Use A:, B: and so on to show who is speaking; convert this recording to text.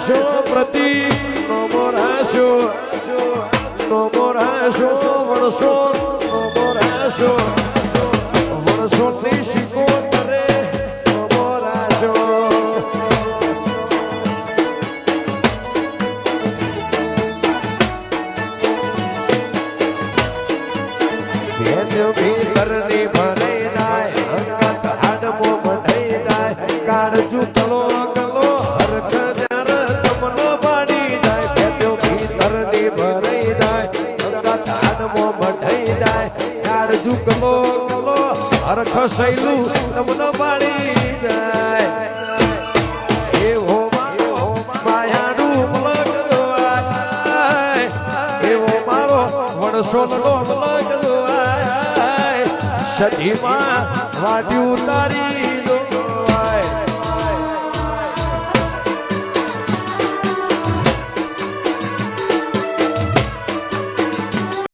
A: રહેશો પ્રતિ નમો રહેશો વણસો નમો રહેશો વણસો ની શીખો કરે નમો રહેશો ભીતરની ભરાઈ જાય અંગત હાડમો બધાઈ જાય કાળજુ કલો કલો હરખ ત્યારે તમનો પાડી જાય ભીતરની ભરાઈ જાય અંગત હાડમો બધાઈ જાય કાળજુ કલો કલો હરખ સૈલું તમનો પાડી જાય એવો માયાનું મલક એવો મારો વણસો મલક સદીમાં વાડ્યું તારી